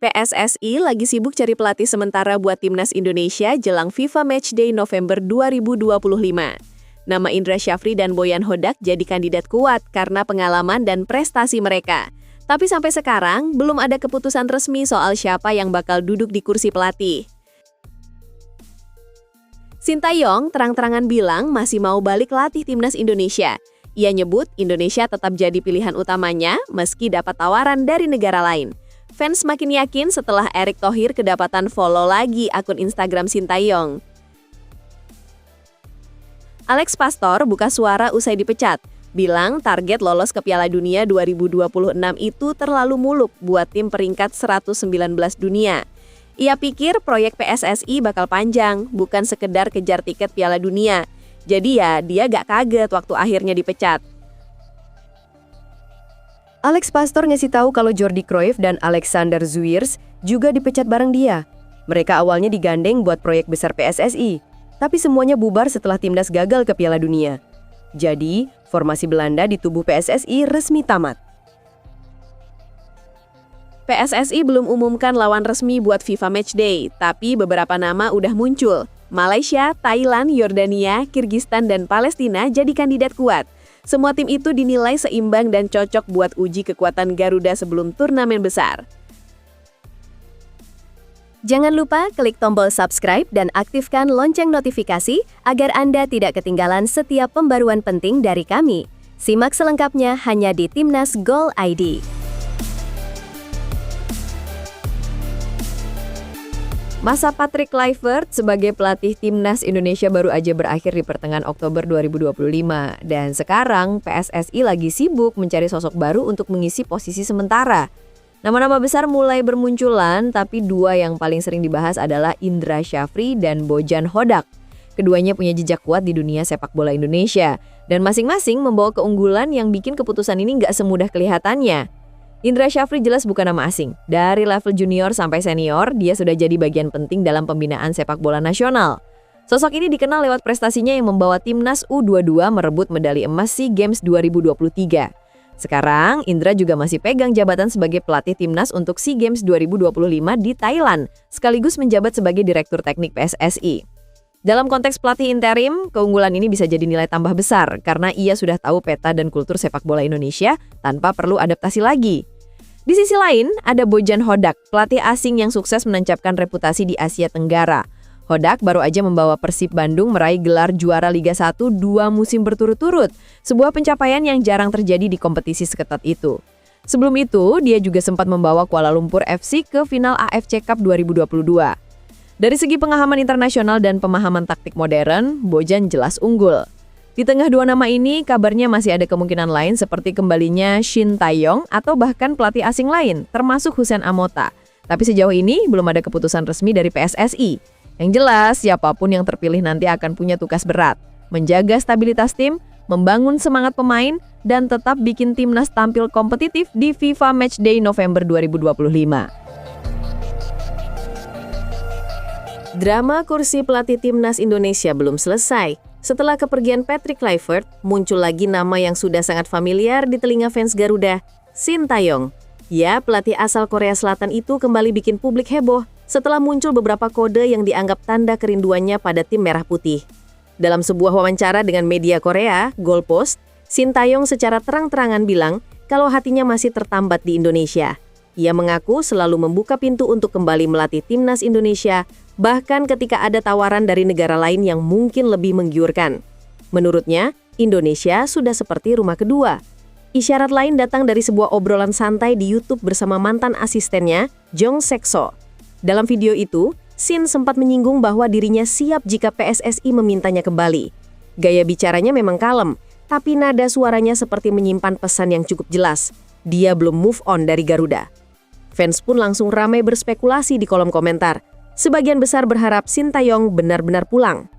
PSSI lagi sibuk cari pelatih sementara buat timnas Indonesia jelang FIFA Matchday November 2025. Nama Indra Syafri dan Boyan Hodak jadi kandidat kuat karena pengalaman dan prestasi mereka. Tapi sampai sekarang, belum ada keputusan resmi soal siapa yang bakal duduk di kursi pelatih. Sintayong terang-terangan bilang masih mau balik latih timnas Indonesia. Ia nyebut Indonesia tetap jadi pilihan utamanya meski dapat tawaran dari negara lain. Fans makin yakin setelah Erick Thohir kedapatan follow lagi akun Instagram Sintayong. Alex Pastor buka suara usai dipecat, bilang target lolos ke Piala Dunia 2026 itu terlalu muluk buat tim peringkat 119 dunia. Ia pikir proyek PSSI bakal panjang, bukan sekedar kejar tiket Piala Dunia. Jadi ya, dia gak kaget waktu akhirnya dipecat. Alex Pastor ngasih tahu kalau Jordi Cruyff dan Alexander Zuirs juga dipecat bareng dia. Mereka awalnya digandeng buat proyek besar PSSI, tapi semuanya bubar setelah timnas gagal ke Piala Dunia. Jadi, formasi Belanda di tubuh PSSI resmi tamat. PSSI belum umumkan lawan resmi buat FIFA Matchday, tapi beberapa nama udah muncul. Malaysia, Thailand, Yordania, Kirgistan, dan Palestina jadi kandidat kuat. Semua tim itu dinilai seimbang dan cocok buat uji kekuatan Garuda sebelum turnamen besar. Jangan lupa klik tombol subscribe dan aktifkan lonceng notifikasi agar Anda tidak ketinggalan setiap pembaruan penting dari kami. Simak selengkapnya hanya di Timnas Gol ID. Masa Patrick Kluivert sebagai pelatih timnas Indonesia baru aja berakhir di pertengahan Oktober 2025. Dan sekarang PSSI lagi sibuk mencari sosok baru untuk mengisi posisi sementara. Nama-nama besar mulai bermunculan, tapi dua yang paling sering dibahas adalah Indra Syafri dan Bojan Hodak. Keduanya punya jejak kuat di dunia sepak bola Indonesia. Dan masing-masing membawa keunggulan yang bikin keputusan ini nggak semudah kelihatannya. Indra Syafri jelas bukan nama asing. Dari level junior sampai senior, dia sudah jadi bagian penting dalam pembinaan sepak bola nasional. Sosok ini dikenal lewat prestasinya yang membawa timnas U22 merebut medali emas SEA Games 2023. Sekarang, Indra juga masih pegang jabatan sebagai pelatih timnas untuk SEA Games 2025 di Thailand, sekaligus menjabat sebagai Direktur Teknik PSSI. Dalam konteks pelatih interim, keunggulan ini bisa jadi nilai tambah besar karena ia sudah tahu peta dan kultur sepak bola Indonesia tanpa perlu adaptasi lagi. Di sisi lain, ada Bojan Hodak, pelatih asing yang sukses menancapkan reputasi di Asia Tenggara. Hodak baru aja membawa Persib Bandung meraih gelar juara Liga 1 2 musim berturut-turut, sebuah pencapaian yang jarang terjadi di kompetisi seketat itu. Sebelum itu, dia juga sempat membawa Kuala Lumpur FC ke final AFC Cup 2022. Dari segi pengalaman internasional dan pemahaman taktik modern, Bojan jelas unggul. Di tengah dua nama ini, kabarnya masih ada kemungkinan lain seperti kembalinya Sintayong atau bahkan pelatih asing lain, termasuk Hussein Amota. Tapi sejauh ini belum ada keputusan resmi dari PSSI. Yang jelas, siapapun yang terpilih nanti akan punya tugas berat, menjaga stabilitas tim, membangun semangat pemain, dan tetap bikin timnas tampil kompetitif di FIFA Matchday November 2025. Drama kursi pelatih timnas Indonesia belum selesai. Setelah kepergian Patrick Kluivert, muncul lagi nama yang sudah sangat familiar di telinga fans Garuda, Sintayong. Ya, pelatih asal Korea Selatan itu kembali bikin publik heboh setelah muncul beberapa kode yang dianggap tanda kerinduannya pada tim merah putih. Dalam sebuah wawancara dengan media Korea, Goalpost, Sintayong secara terang-terangan bilang kalau hatinya masih tertambat di Indonesia. Ia mengaku selalu membuka pintu untuk kembali melatih timnas Indonesia, bahkan ketika ada tawaran dari negara lain yang mungkin lebih menggiurkan. Menurutnya, Indonesia sudah seperti rumah kedua. Isyarat lain datang dari sebuah obrolan santai di YouTube bersama mantan asistennya, Jong Sekso. Dalam video itu, Sin sempat menyinggung bahwa dirinya siap jika PSSI memintanya kembali. Gaya bicaranya memang kalem, tapi nada suaranya seperti menyimpan pesan yang cukup jelas. Dia belum move on dari Garuda. Fans pun langsung ramai berspekulasi di kolom komentar. Sebagian besar berharap Sintayong benar-benar pulang.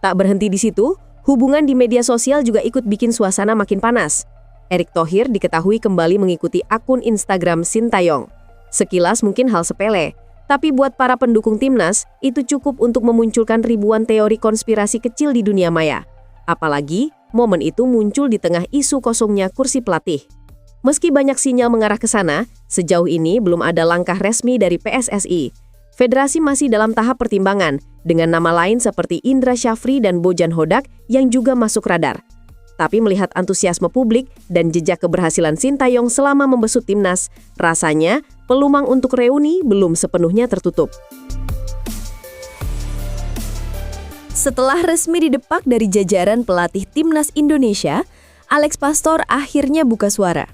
Tak berhenti di situ, hubungan di media sosial juga ikut bikin suasana makin panas. Erick Thohir diketahui kembali mengikuti akun Instagram Sintayong. Sekilas mungkin hal sepele, tapi buat para pendukung timnas, itu cukup untuk memunculkan ribuan teori konspirasi kecil di dunia maya. Apalagi, momen itu muncul di tengah isu kosongnya kursi pelatih. Meski banyak sinyal mengarah ke sana, Sejauh ini belum ada langkah resmi dari PSSI. Federasi masih dalam tahap pertimbangan dengan nama lain seperti Indra Syafri dan Bojan Hodak yang juga masuk radar. Tapi melihat antusiasme publik dan jejak keberhasilan Sintayong selama membesut timnas, rasanya peluang untuk reuni belum sepenuhnya tertutup. Setelah resmi didepak dari jajaran pelatih timnas Indonesia, Alex Pastoor akhirnya buka suara.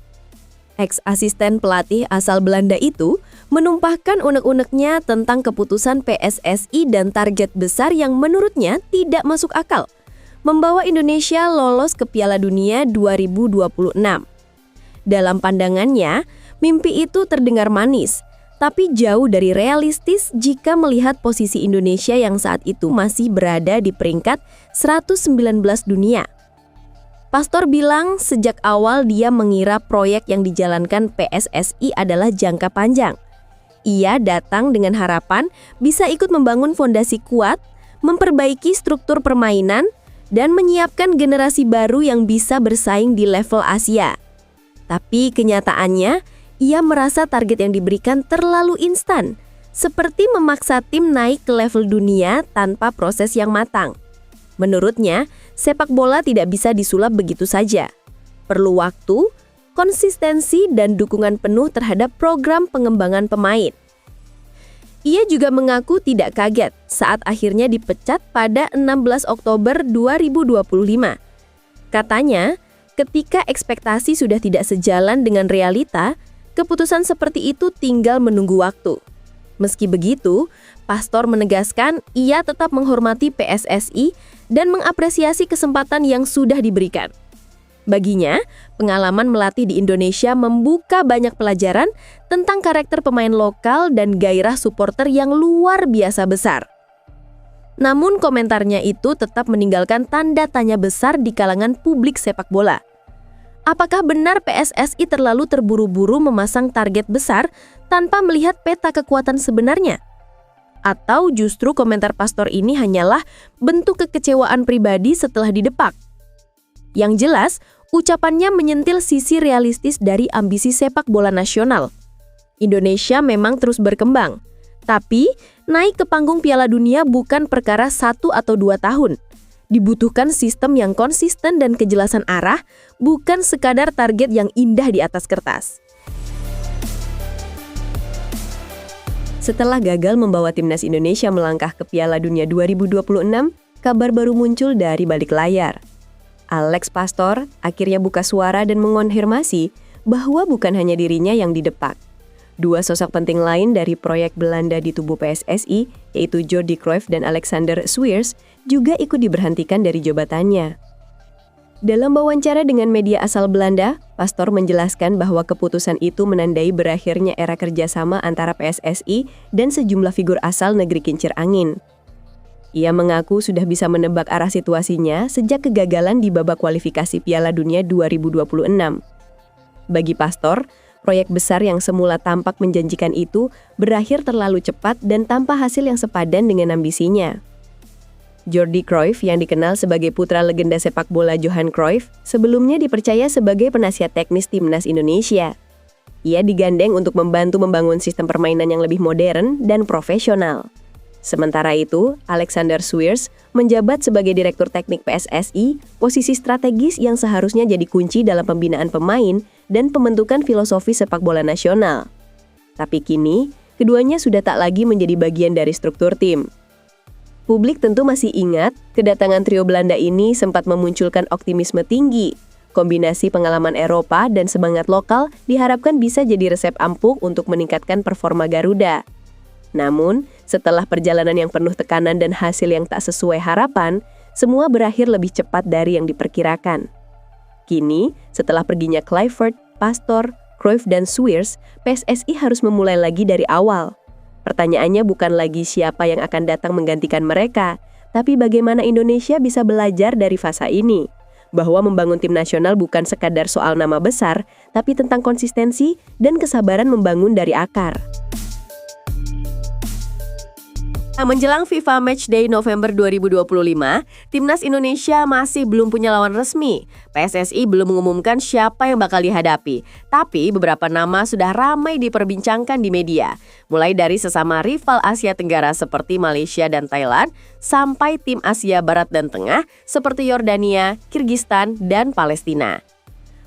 Ex-asisten pelatih asal Belanda itu menumpahkan unek-uneknya tentang keputusan PSSI dan target besar yang menurutnya tidak masuk akal, membawa Indonesia lolos ke Piala Dunia 2026. Dalam pandangannya, mimpi itu terdengar manis, tapi jauh dari realistis jika melihat posisi Indonesia yang saat itu masih berada di peringkat 119 dunia. Pastoor bilang sejak awal dia mengira proyek yang dijalankan PSSI adalah jangka panjang. Ia datang dengan harapan bisa ikut membangun fondasi kuat, memperbaiki struktur permainan, dan menyiapkan generasi baru yang bisa bersaing di level Asia. Tapi kenyataannya, ia merasa target yang diberikan terlalu instan, seperti memaksa tim naik ke level dunia tanpa proses yang matang. Menurutnya, sepak bola tidak bisa disulap begitu saja. Perlu waktu, konsistensi, dan dukungan penuh terhadap program pengembangan pemain. Ia juga mengaku tidak kaget saat akhirnya dipecat pada 16 Oktober 2025. Katanya, ketika ekspektasi sudah tidak sejalan dengan realita, keputusan seperti itu tinggal menunggu waktu. Meski begitu, Pastoor menegaskan ia tetap menghormati PSSI dan mengapresiasi kesempatan yang sudah diberikan. Baginya, pengalaman melatih di Indonesia membuka banyak pelajaran tentang karakter pemain lokal dan gairah supporter yang luar biasa besar. Namun komentarnya itu tetap meninggalkan tanda tanya besar di kalangan publik sepak bola. Apakah benar PSSI terlalu terburu-buru memasang target besar tanpa melihat peta kekuatan sebenarnya? Atau justru komentar Pastoor ini hanyalah bentuk kekecewaan pribadi setelah didepak? Yang jelas, ucapannya menyentil sisi realistis dari ambisi sepak bola nasional. Indonesia memang terus berkembang, tapi naik ke panggung Piala Dunia bukan perkara 1 atau 2 tahun. Dibutuhkan sistem yang konsisten dan kejelasan arah, bukan sekadar target yang indah di atas kertas. Setelah gagal membawa timnas Indonesia melangkah ke Piala Dunia 2026, kabar baru muncul dari balik layar. Alex Pastoor akhirnya buka suara dan mengonfirmasi bahwa bukan hanya dirinya yang didepak. Dua sosok penting lain dari proyek Belanda di tubuh PSSI, yaitu Jordi Cruyff dan Alexander Swiers, juga ikut diberhentikan dari jabatannya. Dalam wawancara dengan media asal Belanda, Pastoor menjelaskan bahwa keputusan itu menandai berakhirnya era kerjasama antara PSSI dan sejumlah figur asal negeri kincir angin. Ia mengaku sudah bisa menebak arah situasinya sejak kegagalan di babak kualifikasi Piala Dunia 2026. Bagi Pastoor, proyek besar yang semula tampak menjanjikan itu berakhir terlalu cepat dan tanpa hasil yang sepadan dengan ambisinya. Jordi Cruyff yang dikenal sebagai putra legenda sepak bola Johan Cruyff sebelumnya dipercaya sebagai penasihat teknis timnas Indonesia. Ia digandeng untuk membantu membangun sistem permainan yang lebih modern dan profesional. Sementara itu, Alexander Swiers menjabat sebagai Direktur Teknik PSSI, posisi strategis yang seharusnya jadi kunci dalam pembinaan pemain dan pembentukan filosofi sepak bola nasional. Tapi kini, keduanya sudah tak lagi menjadi bagian dari struktur tim. Publik tentu masih ingat, kedatangan trio Belanda ini sempat memunculkan optimisme tinggi. Kombinasi pengalaman Eropa dan semangat lokal diharapkan bisa jadi resep ampuh untuk meningkatkan performa Garuda. Namun, setelah perjalanan yang penuh tekanan dan hasil yang tak sesuai harapan, semua berakhir lebih cepat dari yang diperkirakan. Kini, setelah perginya Kluivert, Pastoor, Cruyff dan Swiers, PSSI harus memulai lagi dari awal. Pertanyaannya bukan lagi siapa yang akan datang menggantikan mereka, tapi bagaimana Indonesia bisa belajar dari fase ini. Bahwa membangun tim nasional bukan sekadar soal nama besar, tapi tentang konsistensi dan kesabaran membangun dari akar. Menjelang FIFA Matchday November 2025, Timnas Indonesia masih belum punya lawan resmi. PSSI belum mengumumkan siapa yang bakal dihadapi. Tapi beberapa nama sudah ramai diperbincangkan di media. Mulai dari sesama rival Asia Tenggara seperti Malaysia dan Thailand, sampai tim Asia Barat dan Tengah seperti Yordania, Kirgistan, dan Palestina.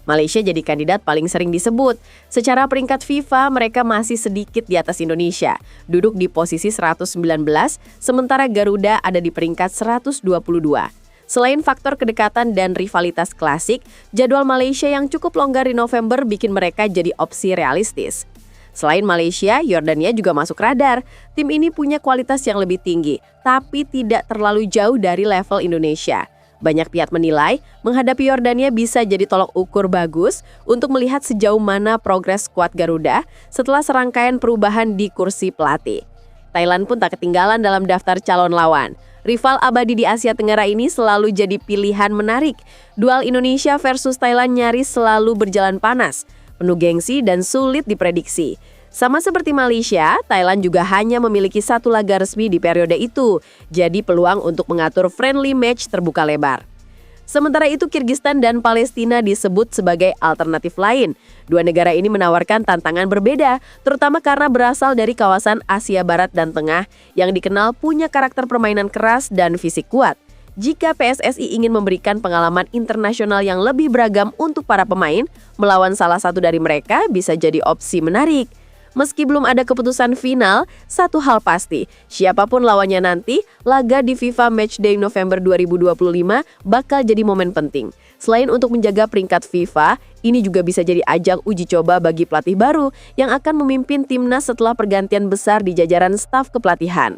Malaysia jadi kandidat paling sering disebut. Secara peringkat FIFA, mereka masih sedikit di atas Indonesia, duduk di posisi 119, sementara Garuda ada di peringkat 122. Selain faktor kedekatan dan rivalitas klasik, jadwal Malaysia yang cukup longgar di November bikin mereka jadi opsi realistis. Selain Malaysia, Yordania juga masuk radar. Tim ini punya kualitas yang lebih tinggi, tapi tidak terlalu jauh dari level Indonesia. Banyak pihak menilai, menghadapi Yordania bisa jadi tolok ukur bagus untuk melihat sejauh mana progres skuad Garuda setelah serangkaian perubahan di kursi pelatih. Thailand pun tak ketinggalan dalam daftar calon lawan. Rival abadi di Asia Tenggara ini selalu jadi pilihan menarik. Duel Indonesia versus Thailand nyaris selalu berjalan panas, penuh gengsi dan sulit diprediksi. Sama seperti Malaysia, Thailand juga hanya memiliki satu laga resmi di periode itu, jadi peluang untuk mengatur friendly match terbuka lebar. Sementara itu, Kirgistan dan Palestina disebut sebagai alternatif lain. Dua negara ini menawarkan tantangan berbeda, terutama karena berasal dari kawasan Asia Barat dan Tengah yang dikenal punya karakter permainan keras dan fisik kuat. Jika PSSI ingin memberikan pengalaman internasional yang lebih beragam untuk para pemain, melawan salah satu dari mereka bisa jadi opsi menarik. Meski belum ada keputusan final, satu hal pasti, siapapun lawannya nanti, laga di FIFA Matchday November 2025 bakal jadi momen penting. Selain untuk menjaga peringkat FIFA, ini juga bisa jadi ajang uji coba bagi pelatih baru yang akan memimpin timnas setelah pergantian besar di jajaran staf kepelatihan.